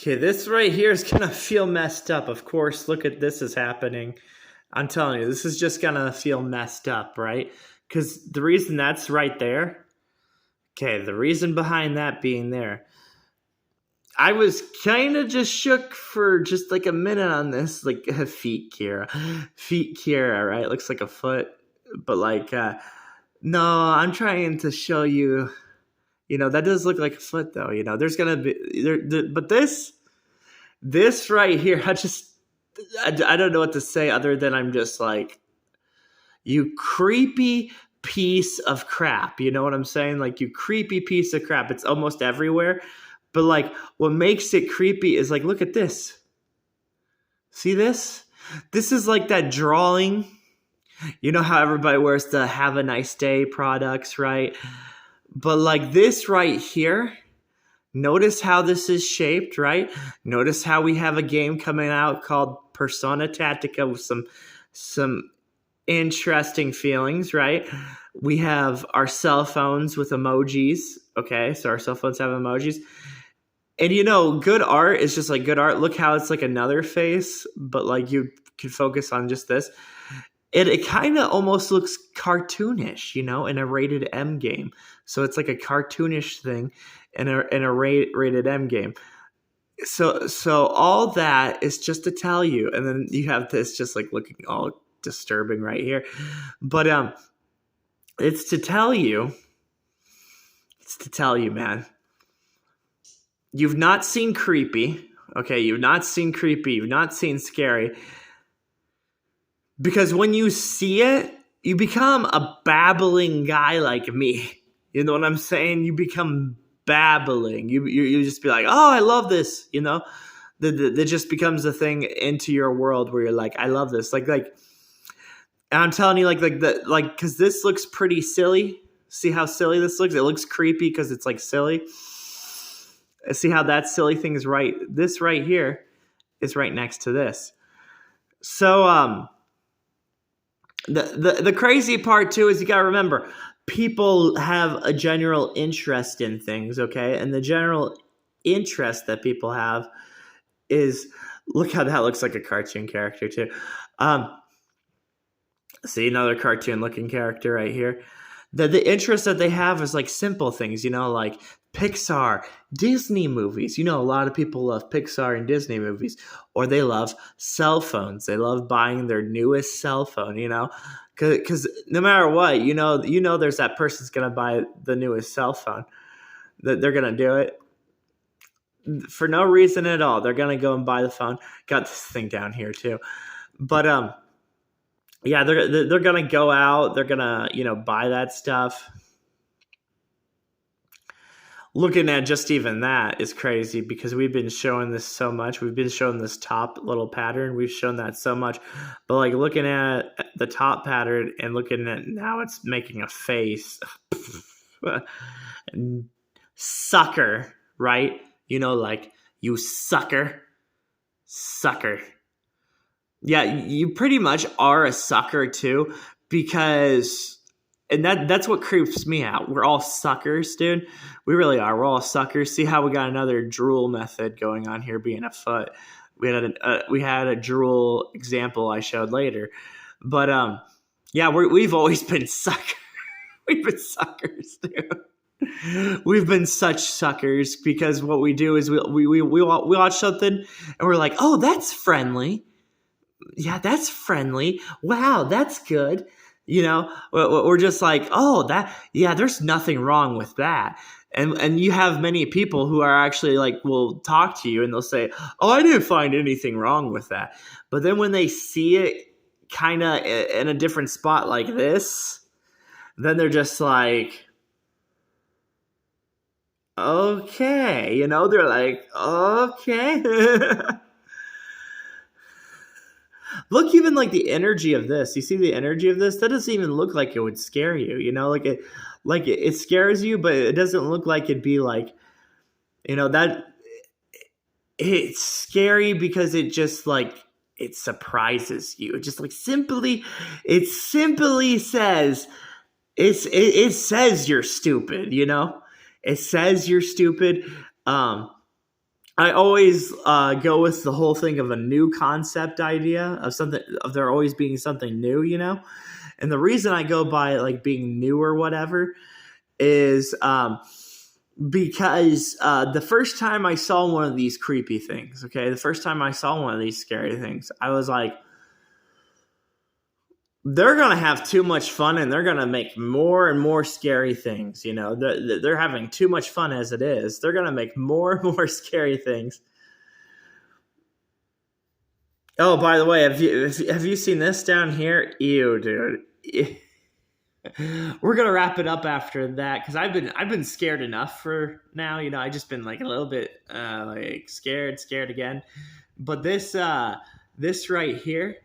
Okay, this right here is gonna feel messed up. Of course, look at this is happening. I'm telling you, this is just gonna feel messed up, right? Because the reason that's right there, okay, the reason behind that being there, I was kind of just shook for just like a minute on this, like feet, Kira, right? Looks like a foot, but no, I'm trying to show you, that does look like a foot though. There's gonna be but this right here, I don't know what to say other than I'm just like, you creepy piece of crap. You know what I'm saying? Like, you creepy piece of crap. It's almost everywhere. But like, what makes it creepy is like, look at this. See this? This is like that drawing. You know how everybody wears the Have a Nice Day products, right? But like this right here, notice how this is shaped, right? Notice how we have a game coming out called Persona Tactica with some interesting feelings, right? We have our cell phones with emojis. Okay, so our cell phones have emojis. And good art is just like good art. Look how it's like another face, but like you can focus on just this. It kind of almost looks cartoonish, in a rated M game. So it's like a cartoonish thing in a rated M game. So all that is just to tell you, and then you have this just like looking all disturbing right here. But it's to tell you, man. You've not seen creepy, okay? You've not seen creepy. You've not seen scary. Because when you see it, you become a babbling guy like me. You know what I'm saying? You become babbling. You just be like, oh, I love this. That just becomes a thing into your world where you're like, I love this. Like, and I'm telling you, because this looks pretty silly. See how silly this looks? It looks creepy because it's like silly. See how that silly thing is right? This right here is right next to this. So the crazy part too is you gotta remember, people have a general interest in things, okay? And the general interest that people have is, look how that looks like a cartoon character too. See another cartoon looking character right here. The interest that they have is like simple things, like Pixar, Disney movies. A lot of people love Pixar and Disney movies, or they love cell phones. They love buying their newest cell phone, because no matter what, there's that person's going to buy the newest cell phone. They're going to do it for no reason at all. They're going to go and buy the phone. Got this thing down here too. But, yeah, they're going to go out. They're going to, buy that stuff. Looking at just even that is crazy because we've been showing this so much. We've been showing this top little pattern. We've shown that so much. But like looking at the top pattern and looking at now it's making a face. Sucker, right? Like, you sucker. Sucker. Yeah, you pretty much are a sucker too, because, and that's what creeps me out. We're all suckers, dude. We really are. We're all suckers. See how we got another drool method going on here, being a foot. We had a drool example I showed later, but yeah, we've always been suckers. We've been suckers, dude. We've been such suckers because what we do is we watch something and we're like, oh, that's friendly. Yeah, that's friendly. Wow, that's good. We're just like, oh, there's nothing wrong with that. And you have many people who are actually like, will talk to you and they'll say, oh, I didn't find anything wrong with that. But then when they see it kind of in a different spot like this, then they're just like, okay, they're like, okay. Look, even like the energy of this. You see the energy of this? That doesn't even look like it would scare you. It scares you, but it doesn't look like it'd be like, that. It's scary because it just like it surprises you. It just like it simply says it says you're stupid. It says you're stupid. I always go with the whole thing of a new concept idea of something, of there always being something new, you know. And the reason I go by like being new or whatever is because the first time I saw one of these creepy things, okay, the first time I saw one of these scary things, I was like, they're going to have too much fun and they're going to make more and more scary things. You know, they're having too much fun as it is. They're going to make more and more scary things. Oh, by the way, have you seen this down here? Ew, dude. We're gonna wrap it up after that because I've been scared enough for now. You know, I just been like a little bit like scared again. But this right here,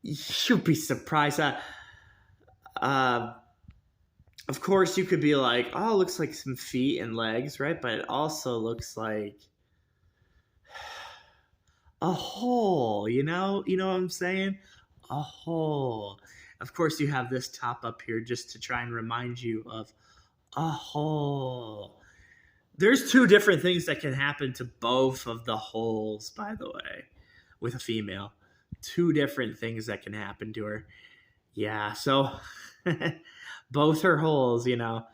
you'll be surprised. Of course, you could be like, oh, it looks like some feet and legs, right? But it also looks like a hole. You know what I'm saying? A hole. Of course, you have this top up here just to try and remind you of a hole. There's two different things that can happen to both of the holes, by the way, with a female. Two different things that can happen to her. Yeah, so both her holes, you know.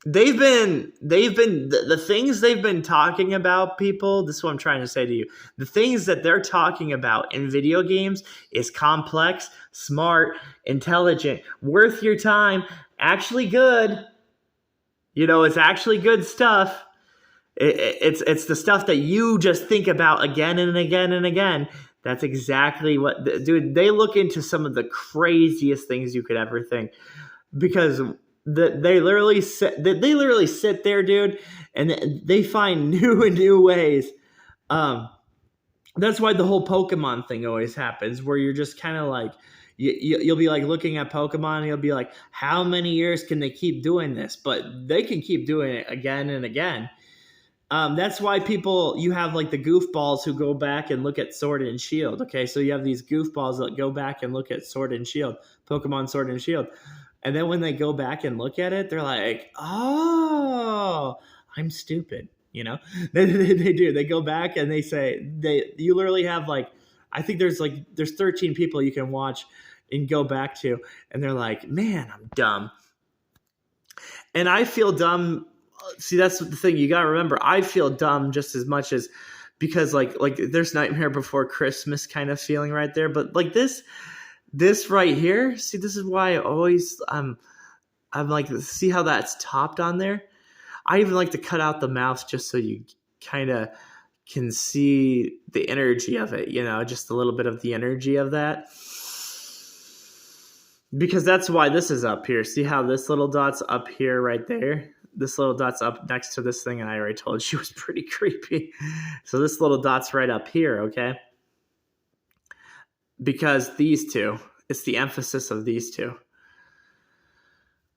They've been the things they've been talking about, people, this is what I'm trying to say to you. The things that they're talking about in video games is complex, smart, intelligent, worth your time, actually good. You know, it's actually good stuff. It's the stuff that you just think about again and again and again. That's exactly what, dude, they look into some of the craziest things you could ever think, because they literally sit there, dude, and they find new and new ways. That's why the whole Pokemon thing always happens, where you're just kind of like, you'll be like looking at Pokemon and you'll be like, how many years can they keep doing this? But they can keep doing it again and again. That's why you have like the goofballs who go back and look at Sword and Shield. Okay, so you have these goofballs that go back and look at Sword and Shield, Pokemon Sword and Shield. And then when they go back and look at it, they're like, oh, I'm stupid. You know, they do. They go back and they say, you literally have like, I think there's 13 people you can watch and go back to. And they're like, man, I'm dumb. And I feel dumb. See, that's the thing. You got to remember, I feel dumb just as much as, because like there's Nightmare Before Christmas kind of feeling right there. But like this right here, see, this is why I always I'm like, see how that's topped on there? I even like to cut out the mouth just so you kind of can see the energy of it, you know, just a little bit of the energy of that. Because that's why this is up here. See how this little dot's up here right there? This little dot's up next to this thing, and I already told you it was pretty creepy. So this little dot's right up here, okay? Because these two, it's the emphasis of these two.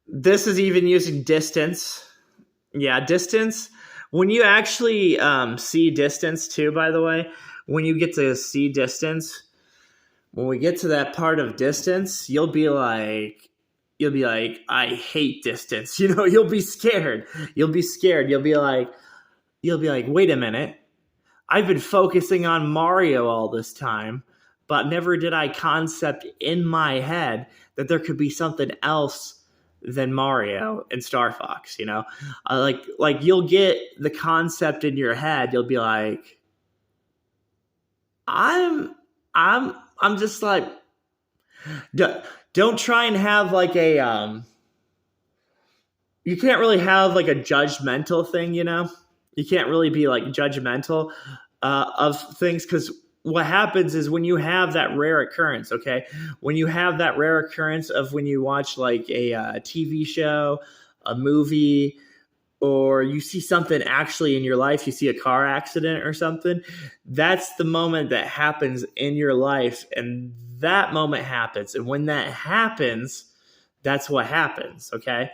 This is even using distance. Yeah, distance. When you actually see distance too, by the way, when you get to see distance, when we get to that part of distance, you'll be like, I hate distance. You know, you'll be scared. You'll be like, wait a minute. I've been focusing on Mario all this time, but never did I concept in my head that there could be something else than Mario and Star Fox, you know? Like you'll get the concept in your head. You'll be like, I'm just like, don't try and have like a, you can't really have like a judgmental thing, you know? You can't really be like judgmental of things, because what happens is when you have that rare occurrence, okay? When you have that rare occurrence of when you watch like a TV show, a movie, or you see something actually in your life, you see a car accident or something, that's the moment that happens in your life, and that moment happens. And when that happens, that's what happens, okay?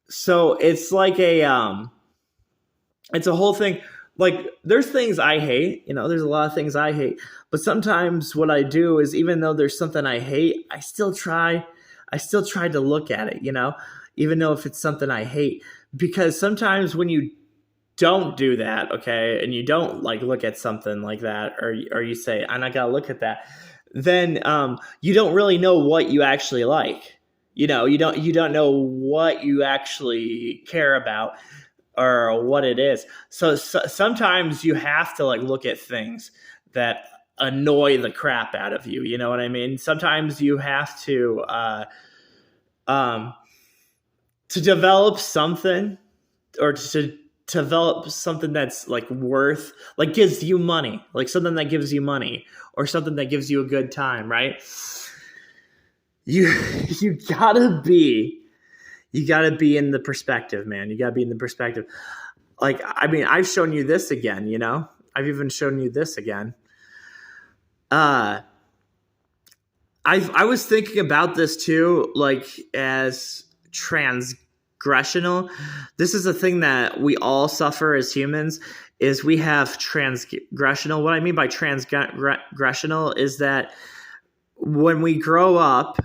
So it's like it's a whole thing. Like, there's things I hate, you know, there's a lot of things I hate, but sometimes what I do is, even though there's something I hate, I still try to look at it, you know, even though if it's something I hate, because sometimes when you don't do that, okay, and you don't like look at something like that, or you say, I'm not gonna look at that, then you don't really know what you actually like. You don't know what you actually care about or what it is. So sometimes you have to like look at things that annoy the crap out of you. You know what I mean? Sometimes you have um, to develop something or to develop something that's like worth, like gives you money, like something that gives you money or something that gives you a good time, right? You you gotta be you gotta be in the perspective, man. You gotta be in the perspective. Like, I mean, I've shown you this again, I've even shown you this again. Uh I was thinking about this too, like as transgressional. This is a thing that we all suffer as humans. Is we have transgressional. What I mean by transgressional is that when we grow up,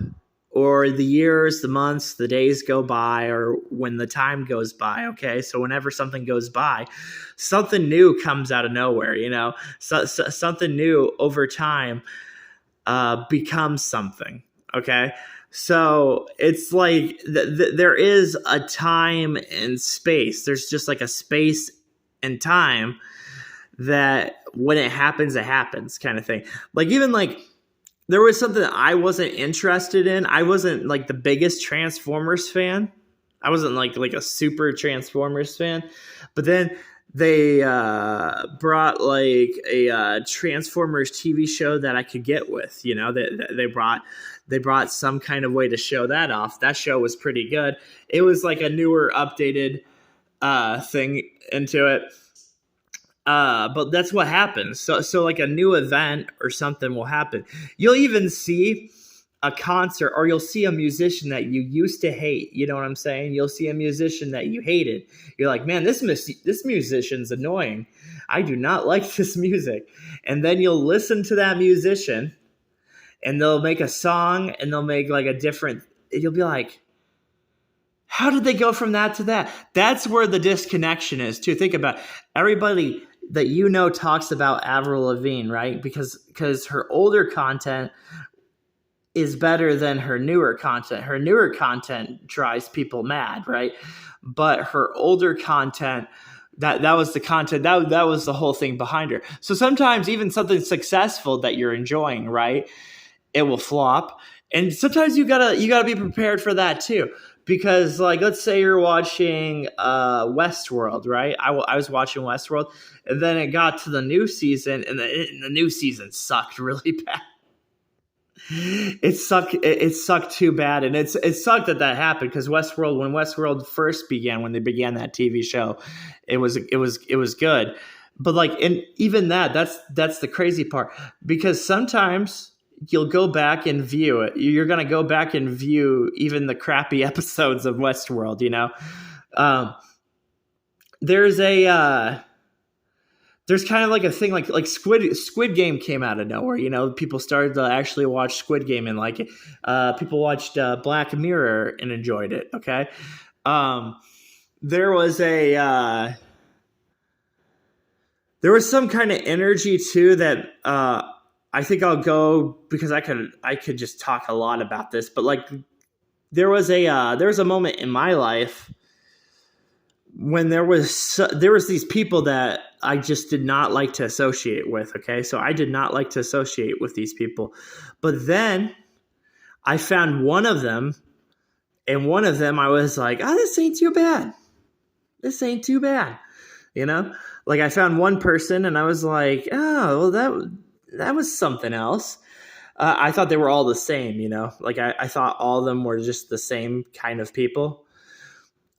or the years, the months, the days go by, or when the time goes by, okay? So whenever something goes by, something new comes out of nowhere, something new over time becomes something, okay? So it's like there is a time and space. There's just like a space and time that when it happens kind of thing. Like even like there was something that I wasn't interested in. I wasn't like the biggest Transformers fan. I wasn't like a super Transformers fan. But then they brought like a Transformers TV show that I could get with. They brought some kind of way to show that off. That show was pretty good. It was like a newer, updated thing into it. But that's what happens. So like a new event or something will happen. You'll even see a concert, or you'll see a musician that you used to hate. You know what I'm saying? You'll see a musician that you hated. You're like, man, this musician's annoying. I do not like this music. And then you'll listen to that musician, and they'll make a song, and they'll make like a different. You'll be like, how did they go from that to that? That's where the disconnection is too. Think about it. Everybody that talks about Avril Lavigne, right? Because her older content is better than her newer content. Her newer content drives people mad, right? But her older content, that was the content, that was the whole thing behind her. So sometimes even something successful that you're enjoying, right, it will flop. And sometimes you gotta be prepared for that too. Because, like, let's say you're watching Westworld, right? I was watching Westworld, and then it got to the new season, and the new season sucked really bad. It sucked too bad, and it sucked that happened, because when Westworld first began, when they began that TV show, it was good. But like, and even that's the crazy part, because sometimes you'll go back and view it. You're going to go back and view even the crappy episodes of Westworld, there's kind of like a thing like Squid Game came out of nowhere. People started to actually watch Squid Game and like it. People watched Black Mirror and enjoyed it. Okay. There was some kind of energy too that, I think I'll go, because I could just talk a lot about this, but like there was a moment in my life when there was these people that I just did not like to associate with. Okay, so I did not like to associate with these people, but then I found one of them, and one of them I was like, this ain't too bad. This ain't too bad, Like I found one person, and I was like, oh, well that was something else. I thought they were all the same, Like I thought all of them were just the same kind of people.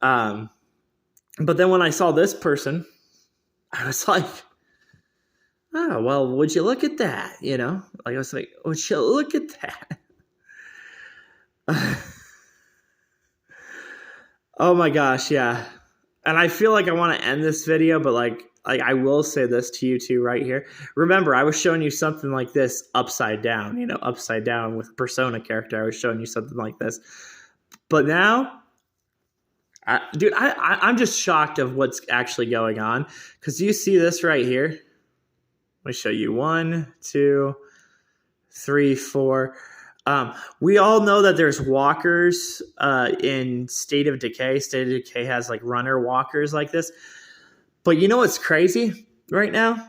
But then when I saw this person, I was like, oh, well, would you look at that? Like I was like, would you look at that? Oh my gosh, yeah. And I feel like I want to end this video, but like I will say this to you too right here. Remember, I was showing you something like this upside down, upside down with a Persona character. I was showing you something like this. But now I'm just shocked of what's actually going on. Because you see this right here? Let me show you. 1, 2, 3, 4. We all know that there's walkers in State of Decay. State of Decay has like runner walkers like this. But you know what's crazy right now?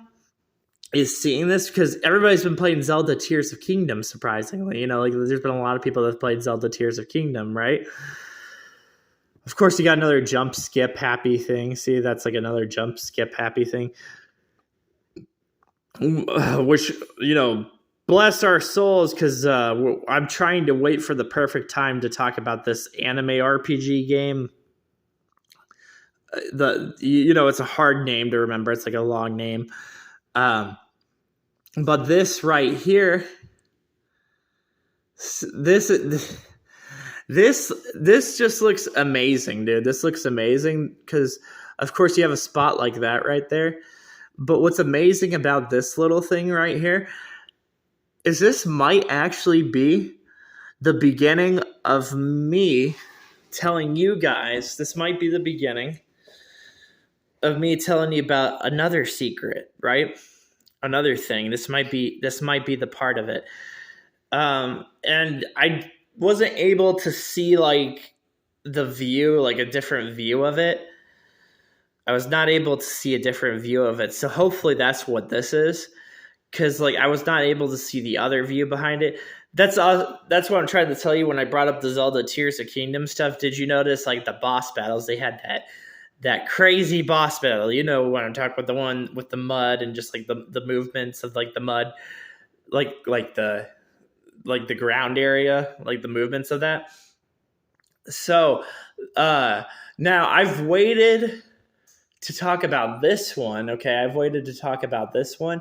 Is seeing this because everybody's been playing Zelda Tears of Kingdom, surprisingly. You know, like there's been a lot of people that have played Zelda Tears of Kingdom, right? Of course, you got another jump skip happy thing. See, that's like another jump skip happy thing. Which, you know, bless our souls, because I'm trying to wait for the perfect time to talk about this anime RPG game. It's a hard name to remember. It's like a long name. But this right here, this just looks amazing, dude. This looks amazing because, of course, you have a spot like that right there. But what's amazing about this little thing right here is this might actually be the beginning of me telling you guys. This might be the beginning of me telling you about another secret, right? Another thing. This might be the part of it. And I wasn't able to see like the view, like a different view of it. I was not able to see a different view of it. So hopefully that's what this is. Because like I was not able to see the other view behind it. That's what I'm trying to tell you when I brought up the Zelda Tears of Kingdom stuff. Did you notice like the boss battles? They had that crazy boss battle. You know when I'm talking about, the one with the mud and just like the movements of like the mud, like the ground area, like the movements of that. So now I've waited to talk about this one. Okay, I've waited to talk about this one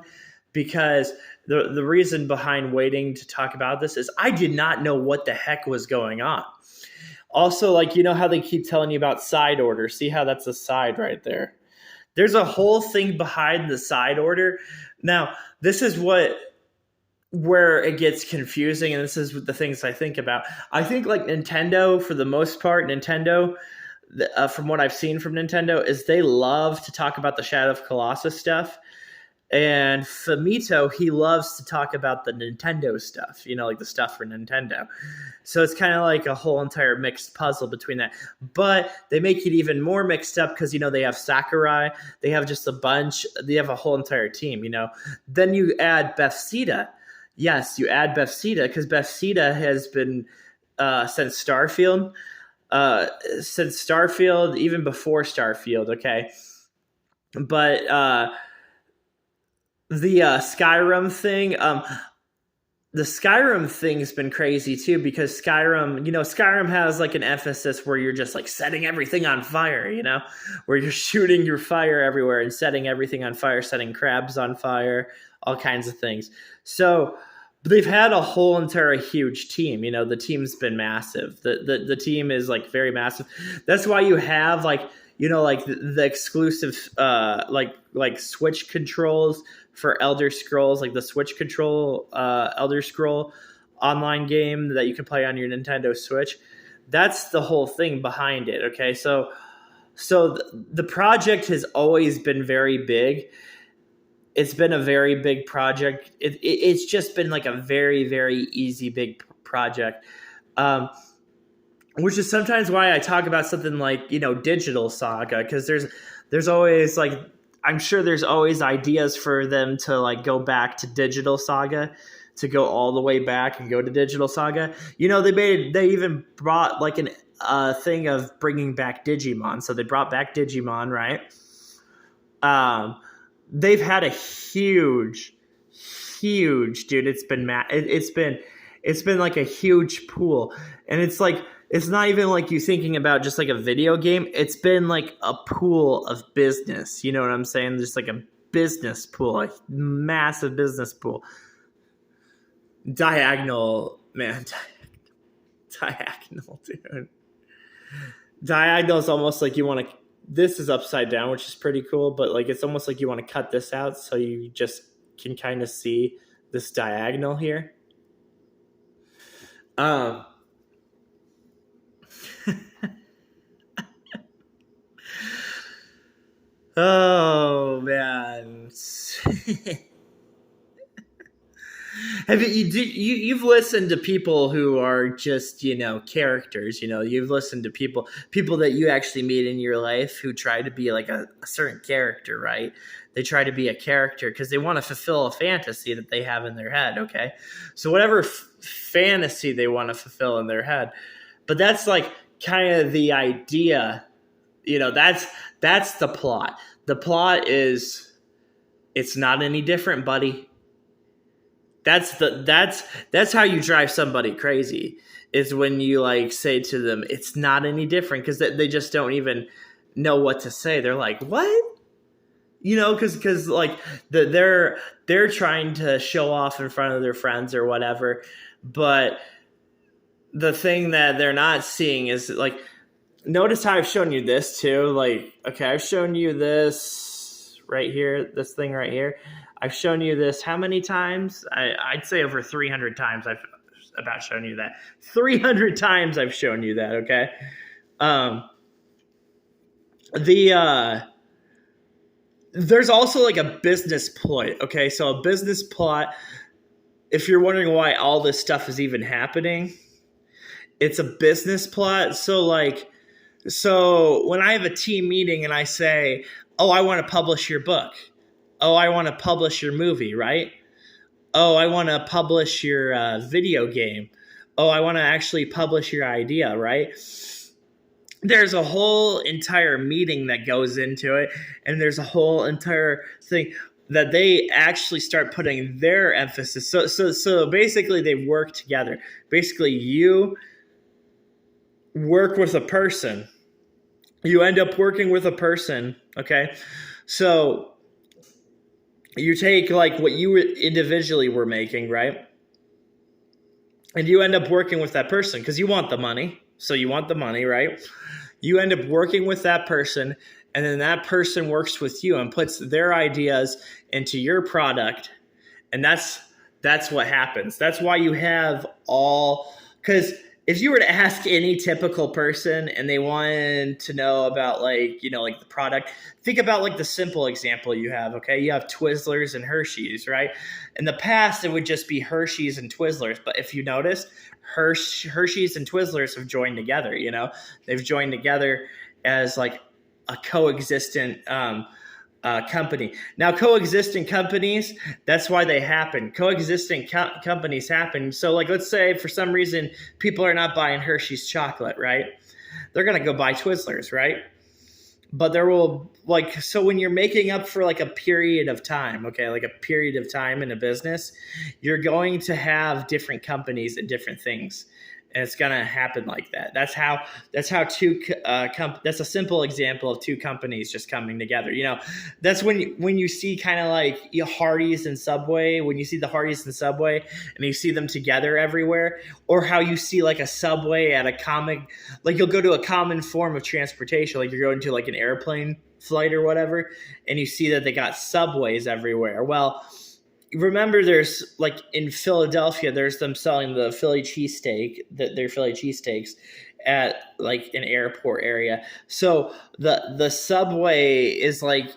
because the reason behind waiting to talk about this is I did not know what the heck was going on. Also, like, you know how they keep telling you about side order? See how that's a side right there? There's a whole thing behind the side order. Now, this is where it gets confusing, and this is the things I think about. I think like Nintendo, for the most part, from what I've seen from Nintendo, is they love to talk about the Shadow of Colossus stuff. And Fumito, he loves to talk about the Nintendo stuff, you know, like the stuff for Nintendo. So it's kind of like a whole entire mixed puzzle between that. But they make it even more mixed up because, you know, they have Sakurai. They have just a bunch. They have a whole entire team, you know. Then you add Bethesda. Yes, you add Bethesda because Bethesda has been since Starfield, even before Starfield, okay? But the Skyrim thing, the Skyrim thing's been crazy too because Skyrim has like an emphasis where you're just like setting everything on fire, you know, where you're shooting your fire everywhere and setting everything on fire, setting crabs on fire, all kinds of things. So they've had a whole entire huge team. You know, the team's been massive. The team is like very massive. That's why you have like, you know, like the exclusive like Switch controls for Elder Scrolls, like the Switch control Elder Scroll online game that you can play on your Nintendo Switch. That's the whole thing behind it. Okay, so the project has always been very big. It's been a very big project. It's just been like a very, very easy big project. Which is sometimes why I talk about something like, you know, Digital Saga, because there's always like, I'm sure there's always ideas for them to like go back to Digital Saga, to go all the way back and go to Digital Saga. You know, they even brought like a thing of bringing back Digimon. So they brought back Digimon, right? They've had a huge, dude. It's been like a huge pool, and it's like, it's not even like you thinking about just like a video game. It's been like a pool of business. You know what I'm saying? Just like a business pool, a massive business pool. Diagonal, man. Diagonal, dude. Diagonal is almost like you want to. This is upside down, which is pretty cool, but like it's almost like you want to cut this out so you just can kind of see this diagonal here. Oh man. Have you've listened to people who are just, characters, you've listened to people that you actually meet in your life who try to be like a certain character, right? They try to be a character because they want to fulfill a fantasy that they have in their head, okay? So whatever fantasy they want to fulfill in their head. But that's like kind of the idea, that's the plot. The plot is it's not any different, buddy. That's how you drive somebody crazy, is when you like say to them it's not any different, because they just don't even know what to say. They're like, what? Because like they're trying to show off in front of their friends or whatever, but the thing that they're not seeing is like, notice how I've shown you this too. Like, okay, I've shown you this right here, this thing right here. I've shown you this how many times? I'd say over 300 times I've about shown you that. 300 times I've shown you that, okay? There's also like a business plot, okay? So a business plot, if you're wondering why all this stuff is even happening, it's a business plot. So when I have a team meeting and I say, oh, I want to publish your book. Oh, I want to publish your movie, right? Oh, I want to publish your video game. Oh, I want to actually publish your idea, right? There's a whole entire meeting that goes into it, and there's a whole entire thing that they actually start putting their emphasis. So basically, they work together. Basically, you work with a person. You end up working with a person, okay? So you take like what you individually were making, right? And you end up working with that person because you want the money. So you want the money, right? You end up working with that person, and then that person works with you and puts their ideas into your product. And that's what happens. That's why you have because if you were to ask any typical person and they wanted to know about like the product, think about like the simple example you have, okay? You have Twizzlers and Hershey's, right? In the past, it would just be Hershey's and Twizzlers. But if you notice, Hershey's and Twizzlers have joined together, They've joined together as like a coexistent company. Now, coexisting companies, that's why they happen. Coexisting companies happen. So like, let's say for some reason people are not buying Hershey's chocolate, right? They're going to go buy Twizzlers, right? But there will so when you're making up for like a period of time, okay, like a period of time in a business, you're going to have different companies and different things. And it's gonna happen like that. That's how two that's a simple example of two companies just coming together. That's when you see kind of like Hardee's and Subway. When you see the Hardee's and Subway, and you see them together everywhere, or how you see like a Subway at you'll go to a common form of transportation, like you're going to like an airplane flight or whatever, and you see that they got Subways everywhere. Well, remember, there's like in Philadelphia, there's them selling the Philly cheesesteak, their Philly cheesesteaks at like an airport area. So the Subway is like,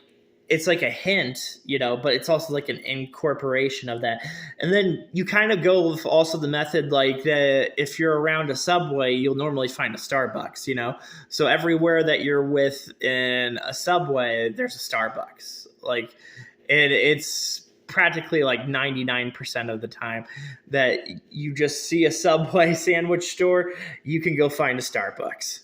it's like a hint, but it's also like an incorporation of that. And then you kind of go with also the method like that. If you're around a Subway, you'll normally find a Starbucks, So everywhere that you're within a Subway, there's a Starbucks. Like it's practically like 99% of the time that you just see a Subway sandwich store, you can go find a Starbucks.